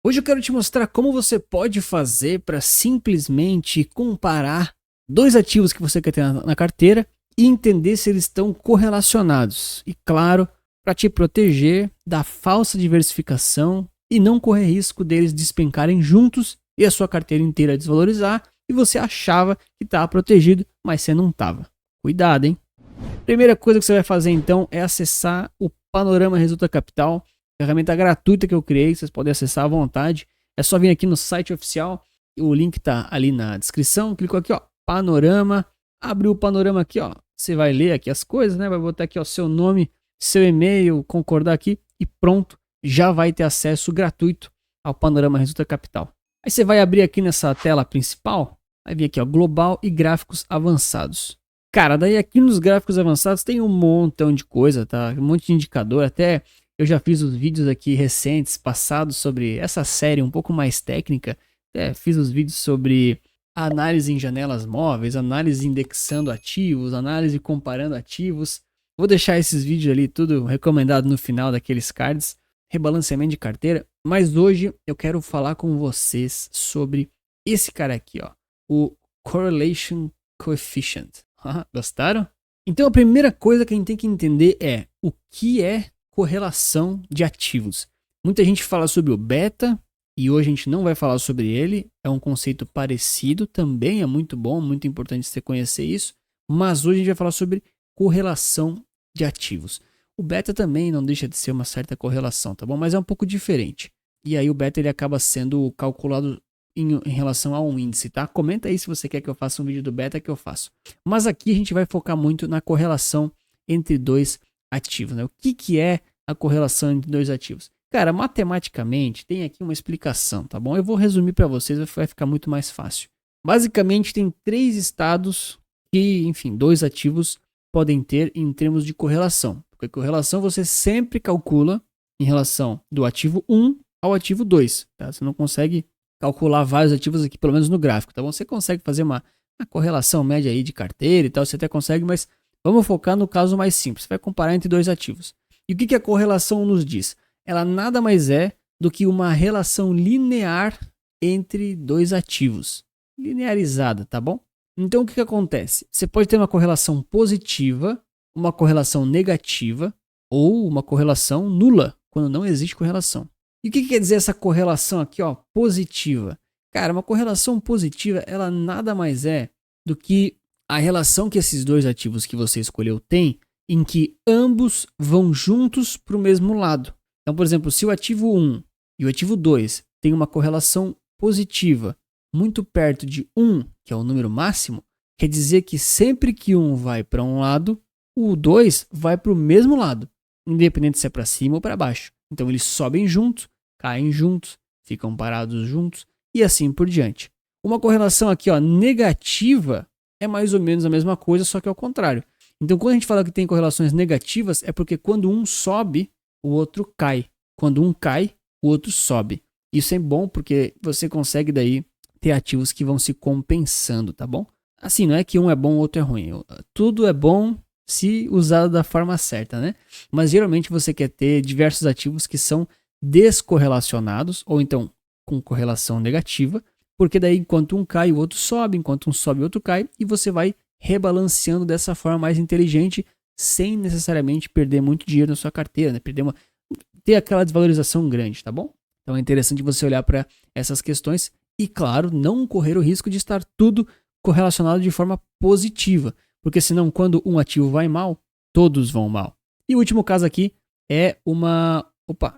Hoje eu quero te mostrar como você pode fazer para simplesmente comparar dois ativos que você quer ter na carteira e entender se eles estão correlacionados. E claro, para te proteger da falsa diversificação e não correr risco deles despencarem juntos e a sua carteira inteira desvalorizar e você achava que estava protegido, mas você não estava. Cuidado, hein? Primeira coisa que você vai fazer então é acessar o Panorama Resulta Capital, ferramenta gratuita que eu criei, vocês podem acessar à vontade. É só vir aqui no site oficial, o link tá ali na descrição, clicou aqui ó, Panorama, abriu o Panorama aqui ó, você vai ler aqui as coisas, né? Vai botar aqui ó, seu nome, seu e-mail, concordar aqui e pronto, já vai ter acesso gratuito ao Panorama Resulta Capital. Aí você vai abrir aqui nessa tela principal, vai vir aqui ó, Global e Gráficos Avançados. Cara, daí aqui nos gráficos avançados tem um montão de coisa, tá? Um monte de indicador, até eu já fiz os vídeos aqui recentes, passados, sobre essa série um pouco mais técnica. Até fiz os vídeos sobre análise em janelas móveis, análise indexando ativos, análise comparando ativos. Vou deixar esses vídeos ali tudo recomendado no final daqueles cards, rebalanceamento de carteira. Mas hoje eu quero falar com vocês sobre esse cara aqui, ó, o Correlation Coefficient. Gostaram? Então a primeira coisa que a gente tem que entender é o que é correlação de ativos. Muita gente fala sobre o beta e hoje a gente não vai falar sobre ele. É um conceito parecido, também é muito bom, muito importante você conhecer isso. Mas hoje a gente vai falar sobre correlação de ativos. O beta também não deixa de ser uma certa correlação, tá bom? Mas é um pouco diferente. E aí o beta ele acaba sendo calculado em relação a um índice, tá? Comenta aí se você quer que eu faça um vídeo do beta que eu faço. Mas aqui a gente vai focar muito na correlação entre dois ativos, né? O que é a correlação entre dois ativos? Cara, matematicamente tem aqui uma explicação, tá bom? Eu vou resumir para vocês, vai ficar muito mais fácil. Basicamente tem três estados que, enfim, dois ativos podem ter em termos de correlação. Porque correlação você sempre calcula em relação do ativo 1 ao ativo 2, tá? Você não consegue calcular vários ativos aqui, pelo menos no gráfico, tá bom? Você consegue fazer uma correlação média aí de carteira e tal, você até consegue, mas vamos focar no caso mais simples. Você vai comparar entre dois ativos. E o que a correlação nos diz? Ela nada mais é do que uma relação linear entre dois ativos. Linearizada, tá bom? Então o que acontece? Você pode ter uma correlação positiva, uma correlação negativa ou uma correlação nula, quando não existe correlação. E o que quer dizer essa correlação aqui, ó, positiva? Cara, uma correlação positiva, ela nada mais é do que a relação que esses dois ativos que você escolheu têm, em que ambos vão juntos para o mesmo lado. Então, por exemplo, se o ativo 1 e o ativo 2 têm uma correlação positiva muito perto de 1, que é o número máximo, quer dizer que sempre que um vai para um lado, o 2 vai para o mesmo lado, independente se é para cima ou para baixo. Então, eles sobem juntos, caem juntos, ficam parados juntos e assim por diante. Uma correlação aqui ó, negativa é mais ou menos a mesma coisa, só que ao contrário. Então quando a gente fala que tem correlações negativas é porque quando um sobe, o outro cai. Quando um cai, o outro sobe. Isso é bom porque você consegue daí ter ativos que vão se compensando, tá bom? Assim, não é que um é bom, o outro é ruim. Tudo é bom se usado da forma certa, né? Mas geralmente você quer ter diversos ativos que são descorrelacionados, ou então com correlação negativa, porque daí enquanto um cai, o outro sobe, enquanto um sobe, o outro cai, e você vai rebalanceando dessa forma mais inteligente, sem necessariamente perder muito dinheiro na sua carteira, né? Ter aquela desvalorização grande, tá bom? Então é interessante você olhar para essas questões e, claro, não correr o risco de estar tudo correlacionado de forma positiva, porque senão quando um ativo vai mal, todos vão mal. E o último caso aqui é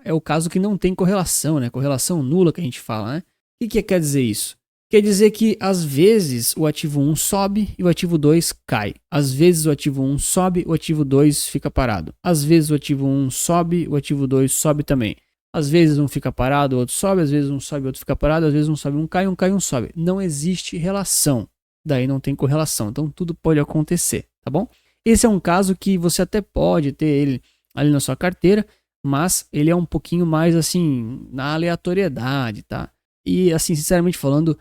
é o caso que não tem correlação, né? Correlação nula que a gente fala, né? O que quer dizer isso? Quer dizer que às vezes o ativo 1 sobe e o ativo 2 cai. Às vezes o ativo 1 sobe, o ativo 2 fica parado. Às vezes o ativo 1 sobe, o ativo 2 sobe também. Às vezes um fica parado, o outro sobe, às vezes um sobe, o outro fica parado, às vezes um sobe, um cai, um sobe. Não existe relação. Daí não tem correlação. Então tudo pode acontecer, tá bom? Esse é um caso que você até pode ter ele ali na sua carteira, mas ele é um pouquinho mais assim na aleatoriedade, tá? E assim, sinceramente falando,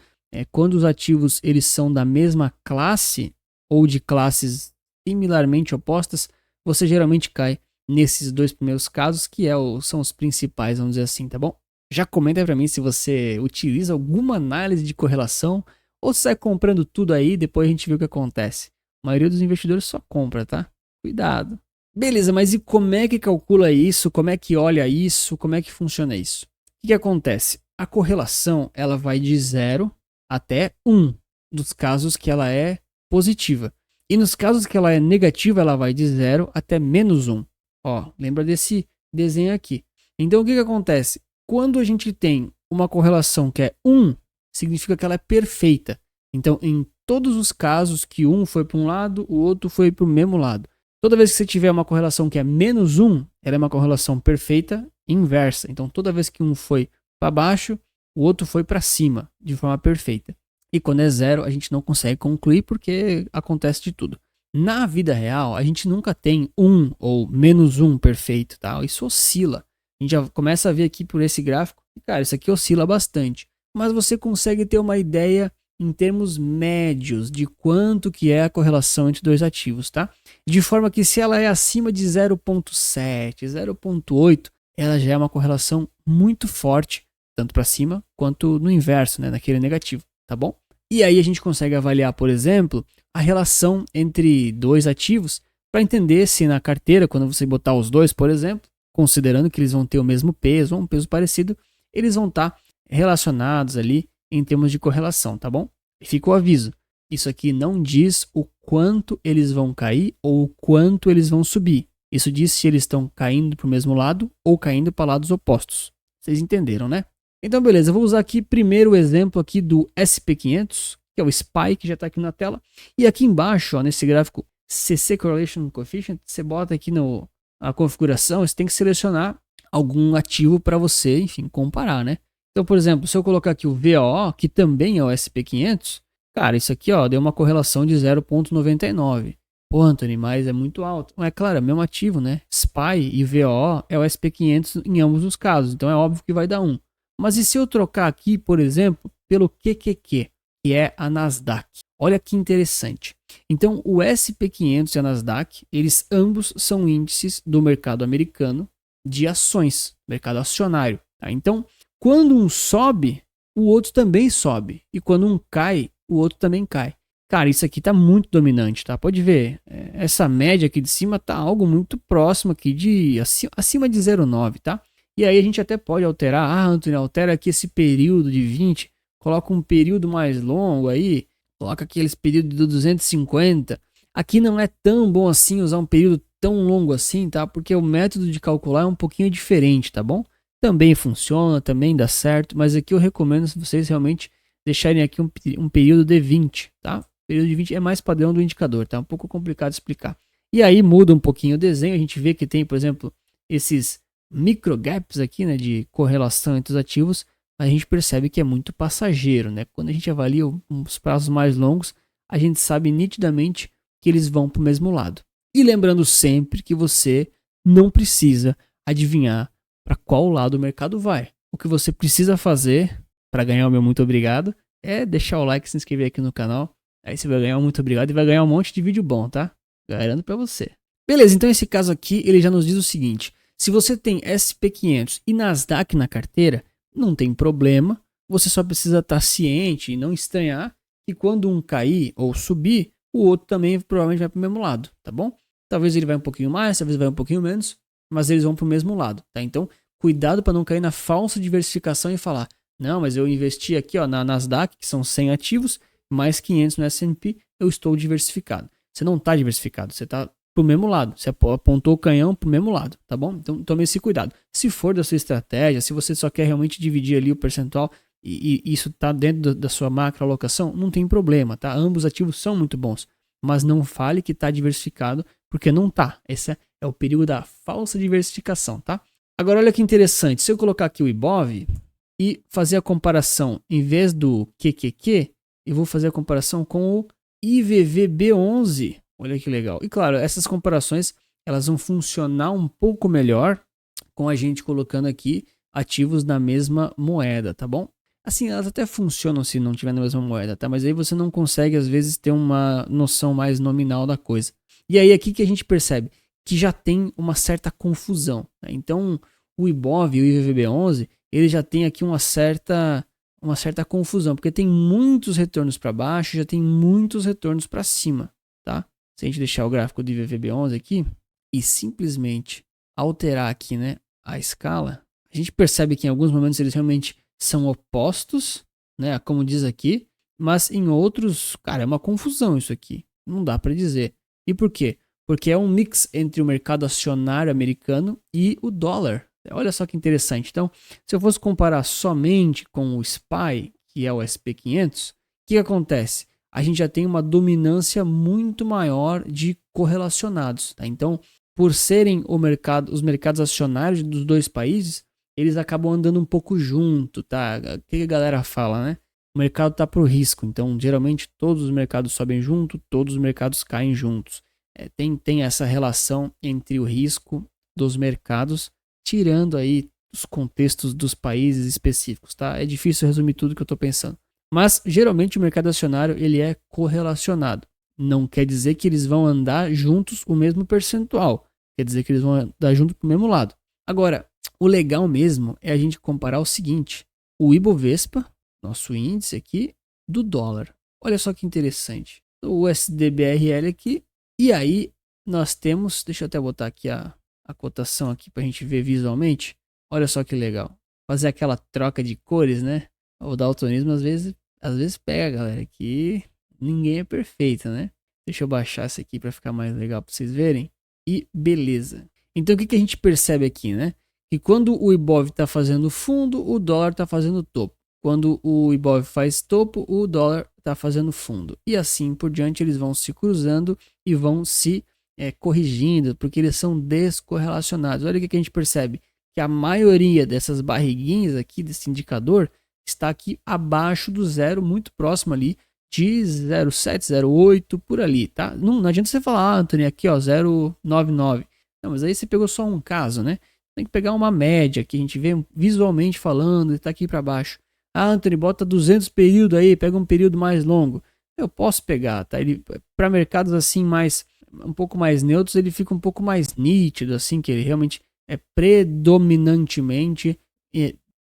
quando os ativos eles são da mesma classe ou de classes similarmente opostas, você geralmente cai nesses dois primeiros casos, que são os principais, vamos dizer assim, tá bom? Já comenta para mim se você utiliza alguma análise de correlação ou se sai comprando tudo aí e depois a gente vê o que acontece. A maioria dos investidores só compra, tá? Cuidado. Beleza, mas e como é que calcula isso? Como é que olha isso? Como é que funciona isso? O que acontece? A correlação ela vai de 0 até 1 dos casos que ela é positiva. E nos casos que ela é negativa, ela vai de 0 até -1. Ó, lembra desse desenho aqui. Então o que acontece? Quando a gente tem uma correlação que é 1, significa que ela é perfeita. Então, em todos os casos que um foi para um lado, o outro foi para o mesmo lado. Toda vez que você tiver uma correlação que é -1, ela é uma correlação perfeita inversa. Então, toda vez que um foi para baixo, o outro foi para cima, de forma perfeita. E quando é 0, a gente não consegue concluir porque acontece de tudo. Na vida real, a gente nunca tem 1 ou -1 perfeito, tá? Isso oscila. A gente já começa a ver aqui por esse gráfico, cara, isso aqui oscila bastante. Mas você consegue ter uma ideia em termos médios de quanto que é a correlação entre dois ativos, tá? De forma que se ela é acima de 0.7, 0.8, ela já é uma correlação muito forte, tanto para cima quanto no inverso, né, naquele negativo, tá bom? E aí a gente consegue avaliar, por exemplo, a relação entre dois ativos para entender se na carteira, quando você botar os dois, por exemplo, considerando que eles vão ter o mesmo peso ou um peso parecido, eles vão estar relacionados ali em termos de correlação, tá bom? E fica o aviso, isso aqui não diz o quanto eles vão cair ou o quanto eles vão subir. Isso diz se eles estão caindo para o mesmo lado ou caindo para lados opostos. Vocês entenderam, né? Então, beleza, eu vou usar aqui primeiro o exemplo aqui do SP500, que é o SPY, que já está aqui na tela. E aqui embaixo, ó, nesse gráfico CC Correlation Coefficient, você bota aqui na configuração, você tem que selecionar algum ativo para você, enfim, comparar, né? Então, por exemplo, se eu colocar aqui o VOO, que também é o SP500, cara, isso aqui ó, deu uma correlação de 0.99. Pô, Anthony, mas é muito alto. É claro, é o mesmo ativo, né? SPY e VOO é o SP500 em ambos os casos, então é óbvio que vai dar 1. Mas e se eu trocar aqui, por exemplo, pelo QQQ, que é a Nasdaq? Olha que interessante. Então, o SP500 e a Nasdaq, eles ambos são índices do mercado americano de ações, mercado acionário. Tá? Então, quando um sobe, o outro também sobe. E quando um cai, o outro também cai. Cara, isso aqui está muito dominante, tá? Pode ver, essa média aqui de cima está algo muito próximo aqui de acima de 0,9, tá? E aí a gente até pode alterar, Anthony, altera aqui esse período de 20, coloca um período mais longo aí, coloca aqueles períodos de 250. Aqui não é tão bom assim usar um período tão longo assim, tá? Porque o método de calcular é um pouquinho diferente, tá bom? Também funciona, também dá certo, mas aqui eu recomendo se vocês realmente deixarem aqui um período de 20, tá? O período de 20 é mais padrão do indicador, tá? Um pouco complicado de explicar. E aí muda um pouquinho o desenho, a gente vê que tem, por exemplo, esses micro gaps aqui, né, de correlação entre os ativos, a gente percebe que é muito passageiro, né? Quando a gente avalia os prazos mais longos, a gente sabe nitidamente que eles vão para o mesmo lado. E lembrando sempre que você não precisa adivinhar para qual lado o mercado vai. O que você precisa fazer para ganhar o meu muito obrigado é deixar o like e se inscrever aqui no canal. Aí você vai ganhar um muito obrigado e vai ganhar um monte de vídeo bom, tá? Garanto para você. Beleza, então esse caso aqui ele já nos diz o seguinte: se você tem SP500 e Nasdaq na carteira, não tem problema, você só precisa estar ciente e não estranhar que quando um cair ou subir, o outro também provavelmente vai para o mesmo lado, tá bom? Talvez ele vai um pouquinho mais, talvez vai um pouquinho menos, mas eles vão para o mesmo lado, tá? Então, cuidado para não cair na falsa diversificação e falar, não, mas eu investi aqui ó, na Nasdaq, que são 100 ativos, mais 500 no S&P, eu estou diversificado. Você não está diversificado, você está pro mesmo lado, você apontou o canhão pro mesmo lado, tá bom? Então tome esse cuidado. Se for da sua estratégia, se você só quer realmente dividir ali o percentual e isso tá dentro da sua macro alocação, não tem problema, tá? Ambos ativos são muito bons, mas não fale que tá diversificado, porque não tá. Esse é o perigo da falsa diversificação, tá? Agora olha que interessante, se eu colocar aqui o Ibov e fazer a comparação, em vez do QQQ, eu vou fazer a comparação com o IVVB11. Olha que legal. E claro, essas comparações elas vão funcionar um pouco melhor com a gente colocando aqui ativos na mesma moeda, tá bom? Assim, elas até funcionam se não tiver na mesma moeda, tá? Mas aí você não consegue às vezes ter uma noção mais nominal da coisa. E aí aqui que a gente percebe que já tem uma certa confusão, né? Então, o Ibov e o IVVB11, ele já tem aqui uma certa confusão, porque tem muitos retornos para baixo, já tem muitos retornos para cima, tá? Se a gente deixar o gráfico do IVVB11 aqui e simplesmente alterar aqui, né, a escala, a gente percebe que em alguns momentos eles realmente são opostos, né, como diz aqui, mas em outros, cara, é uma confusão isso aqui, não dá para dizer. E por quê? Porque é um mix entre o mercado acionário americano e o dólar. Olha só que interessante. Então, se eu fosse comparar somente com o SPY, que é o SP500, o que acontece? A gente já tem uma dominância muito maior de correlacionados. Tá? Então, por serem os mercados acionários dos dois países, eles acabam andando um pouco junto. Tá? O que a galera fala, né? O mercado está para o risco. Então, geralmente, todos os mercados sobem junto, todos os mercados caem juntos. Tem essa relação entre o risco dos mercados, tirando aí os contextos dos países específicos, tá? É difícil resumir tudo que eu estou pensando. Mas, geralmente, o mercado acionário ele é correlacionado. Não quer dizer que eles vão andar juntos o mesmo percentual. Quer dizer que eles vão andar juntos para o mesmo lado. Agora, o legal mesmo é a gente comparar o seguinte. O Ibovespa, nosso índice aqui, do dólar. Olha só que interessante. O USDBRL aqui. E aí, nós temos... Deixa eu até botar aqui a cotação aqui para a gente ver visualmente. Olha só que legal. Fazer aquela troca de cores, né? O daltonismo às vezes pega, galera. Que ninguém é perfeito, né? Deixa eu baixar isso aqui para ficar mais legal para vocês verem. E beleza. Então o que a gente percebe aqui, né? Que quando o Ibov está fazendo fundo, o dólar está fazendo topo. Quando o Ibov faz topo, o dólar está fazendo fundo. E assim por diante eles vão se cruzando e vão se corrigindo, porque eles são descorrelacionados. Olha o que a gente percebe, que a maioria dessas barriguinhas aqui, desse indicador, está aqui abaixo do zero, muito próximo ali de 0,7, 0,8, por ali, tá? Não adianta você falar, Anthony, aqui ó, 0,99. Não, mas aí você pegou só um caso, né? Tem que pegar uma média que a gente vê visualmente falando e tá aqui para baixo. Ah, Anthony, bota 200 períodos aí, pega um período mais longo. Eu posso pegar, tá? Ele para mercados assim um pouco mais neutros, ele fica um pouco mais nítido, assim, que ele realmente é predominantemente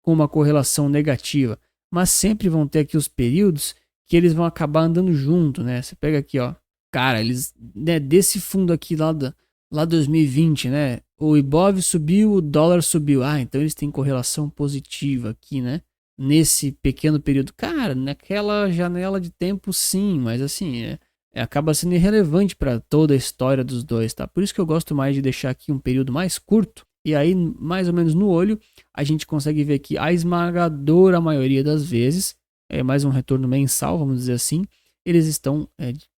com uma correlação negativa. Mas sempre vão ter aqui os períodos que eles vão acabar andando junto, né? Você pega aqui, ó. Cara, eles, né, desse fundo aqui lá 2020, né? O Ibov subiu, o dólar subiu. Ah, então eles têm correlação positiva aqui, né? Nesse pequeno período. Cara, naquela janela de tempo sim, mas assim, acaba sendo irrelevante para toda a história dos dois, tá? Por isso que eu gosto mais de deixar aqui um período mais curto, e aí, mais ou menos no olho, a gente consegue ver que a esmagadora maioria das vezes, é mais um retorno mensal, vamos dizer assim, eles estão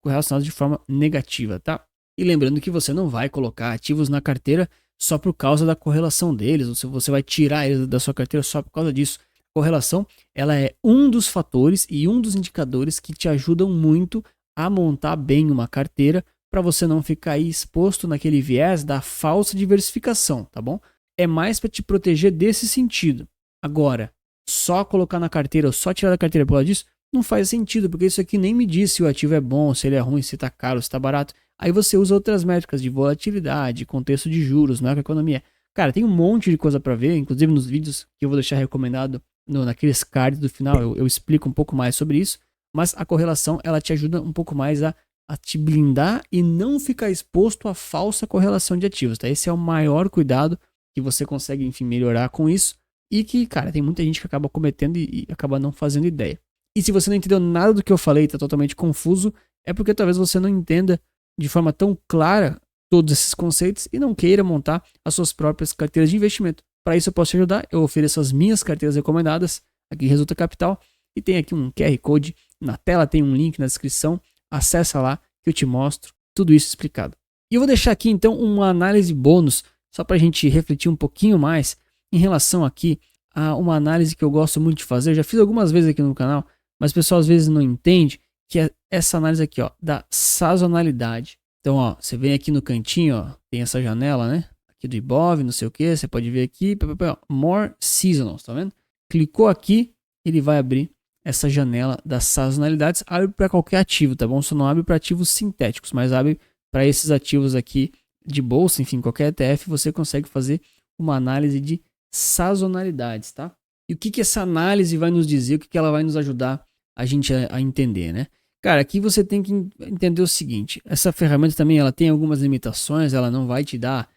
correlacionados de forma negativa, tá? E lembrando que você não vai colocar ativos na carteira só por causa da correlação deles, ou se você vai tirar eles da sua carteira só por causa disso. A correlação, ela é um dos fatores e um dos indicadores que te ajudam muito a montar bem uma carteira para você não ficar aí exposto naquele viés da falsa diversificação, tá bom? É mais para te proteger desse sentido. Agora, só colocar na carteira ou só tirar da carteira por causa disso, não faz sentido, porque isso aqui nem me diz se o ativo é bom, se ele é ruim, se está caro, se está barato. Aí você usa outras métricas de volatilidade, contexto de juros, macroeconomia. Cara, tem um monte de coisa para ver, inclusive nos vídeos que eu vou deixar recomendado naqueles cards do final, eu explico um pouco mais sobre isso. Mas a correlação, ela te ajuda um pouco mais a te blindar e não ficar exposto à falsa correlação de ativos, tá? Esse é o maior cuidado que você consegue, enfim, melhorar com isso. E que, cara, tem muita gente que acaba cometendo e acaba não fazendo ideia. E se você não entendeu nada do que eu falei, tá totalmente confuso, é porque talvez você não entenda de forma tão clara todos esses conceitos e não queira montar as suas próprias carteiras de investimento. Para isso eu posso te ajudar, eu ofereço as minhas carteiras recomendadas, aqui Resulta Capital, e tem aqui um QR Code na tela, tem um link na descrição, acessa lá que eu te mostro tudo isso explicado. E eu vou deixar aqui então uma análise bônus, só para a gente refletir um pouquinho mais em relação aqui a uma análise que eu gosto muito de fazer, eu já fiz algumas vezes aqui no canal, mas o pessoal às vezes não entende, que é essa análise aqui, ó, da sazonalidade. Então, ó, você vem aqui no cantinho, ó, tem essa janela, né? Aqui do Ibov, não sei o que, você pode ver aqui, More Seasonals, tá vendo? Clicou aqui, ele vai abrir essa janela das sazonalidades, abre para qualquer ativo, tá bom? Só não abre para ativos sintéticos, mas abre para esses ativos aqui de bolsa, enfim, qualquer ETF, você consegue fazer uma análise de sazonalidades, tá? e o que que essa análise vai nos dizer, o que que ela vai nos ajudar a gente a entender, né? Cara, aqui você tem que entender o seguinte, essa ferramenta também ela tem algumas limitações, ela não vai te dar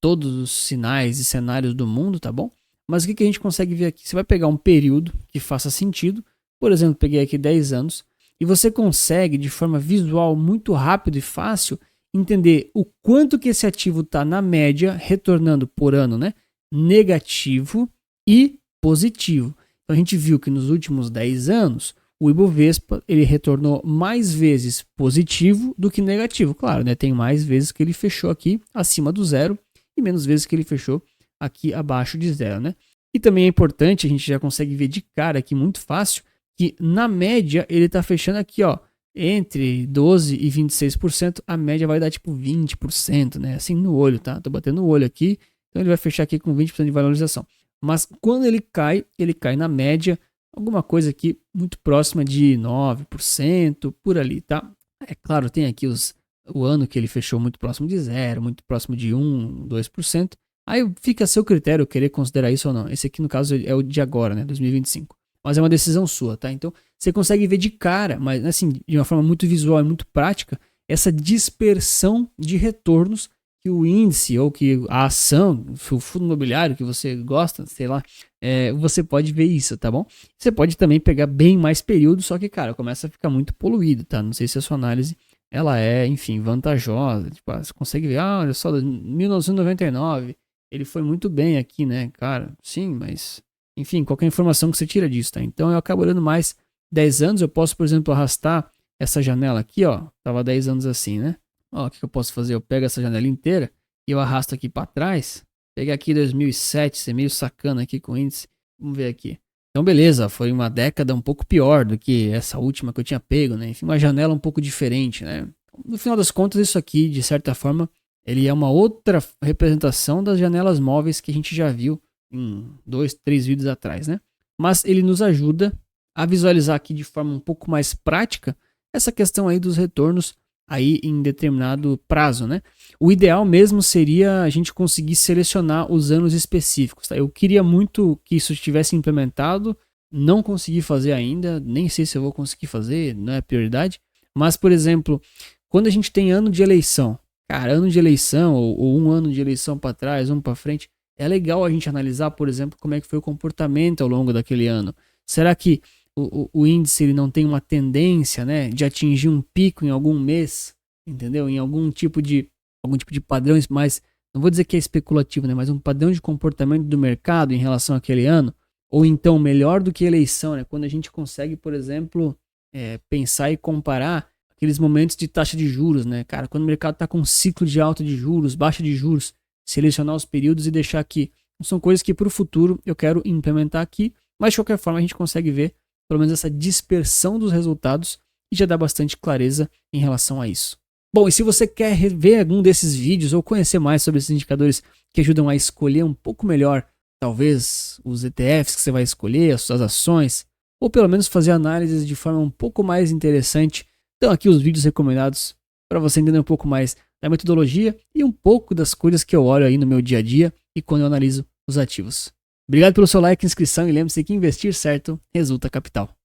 todos os sinais e cenários do mundo, tá bom? Mas o que que a gente consegue ver aqui? Você vai pegar um período que faça sentido, por exemplo, peguei aqui 10 anos, e você consegue de forma visual muito rápido e fácil entender o quanto que esse ativo está na média, retornando por ano, né? Negativo e positivo. Então a gente viu que nos últimos 10 anos, o Ibovespa ele retornou mais vezes positivo do que negativo. Claro, né? Tem mais vezes que ele fechou aqui acima do zero e menos vezes que ele fechou aqui abaixo de zero, né? E também é importante, a gente já consegue ver de cara aqui muito fácil, que na média ele está fechando aqui, ó, entre 12% e 26%, a média vai dar tipo 20%, né? Assim no olho, tá? Tô batendo o olho aqui, então ele vai fechar aqui com 20% de valorização. Mas quando ele cai na média, alguma coisa aqui muito próxima de 9%, por ali, tá? É claro, tem aqui o ano que ele fechou muito próximo de zero, muito próximo de 1, 2%. Aí fica a seu critério querer considerar isso ou não. Esse aqui, no caso, é o de agora, né? 2025. Mas é uma decisão sua, tá? Então, você consegue ver de cara, mas assim, de uma forma muito visual e muito prática, essa dispersão de retornos que o índice ou que a ação, o fundo imobiliário que você gosta, sei lá, você pode ver isso, tá bom? Você pode também pegar bem mais período, só que, cara, começa a ficar muito poluído, tá? Não sei se a sua análise, ela é, enfim, vantajosa. Tipo, você consegue ver, olha só, 1999, ele foi muito bem aqui, né, cara? Sim, mas, enfim, qualquer informação que você tira disso, tá? Então eu acabo olhando mais 10 anos, eu posso, por exemplo, arrastar essa janela aqui, ó, tava 10 anos assim, né? Ó, o que eu posso fazer? Eu pego essa janela inteira e eu arrasto aqui para trás, pegar aqui 2007, ser meio sacana aqui com o índice, vamos ver aqui. Então beleza, foi uma década um pouco pior do que essa última que eu tinha pego, né? Enfim, uma janela um pouco diferente, né? No final das contas, isso aqui, de certa forma, ele é uma outra representação das janelas móveis que a gente já viu em 2, 3 vídeos atrás, né? Mas ele nos ajuda a visualizar aqui de forma um pouco mais prática essa questão aí dos retornos aí em determinado prazo, né? O ideal mesmo seria a gente conseguir selecionar os anos específicos, tá? Eu queria muito que isso estivesse implementado, não consegui fazer ainda, nem sei se eu vou conseguir fazer, não é prioridade, mas, por exemplo, quando a gente tem ano de eleição, cara, ano de eleição ou um ano de eleição para trás, um para frente, é legal a gente analisar, por exemplo, como é que foi o comportamento ao longo daquele ano. Será que o índice ele não tem uma tendência, né, de atingir um pico em algum mês, entendeu? Em algum tipo de padrões mais, não vou dizer que é especulativo, né, mas um padrão de comportamento do mercado em relação àquele ano, ou então melhor do que eleição, né, quando a gente consegue, por exemplo, pensar e comparar aqueles momentos de taxa de juros, né, cara, quando o mercado está com um ciclo de alta de juros, baixa de juros, selecionar os períodos e deixar aqui. São coisas que para o futuro eu quero implementar aqui, mas de qualquer forma a gente consegue ver pelo menos essa dispersão dos resultados e já dá bastante clareza em relação a isso. Bom, e se você quer rever algum desses vídeos ou conhecer mais sobre esses indicadores que ajudam a escolher um pouco melhor, talvez os ETFs que você vai escolher, as suas ações, ou pelo menos fazer análises de forma um pouco mais interessante, então aqui os vídeos recomendados para você entender um pouco mais da metodologia e um pouco das coisas que eu olho aí no meu dia a dia e quando eu analiso os ativos. Obrigado pelo seu like e inscrição e lembre-se que investir certo resulta capital.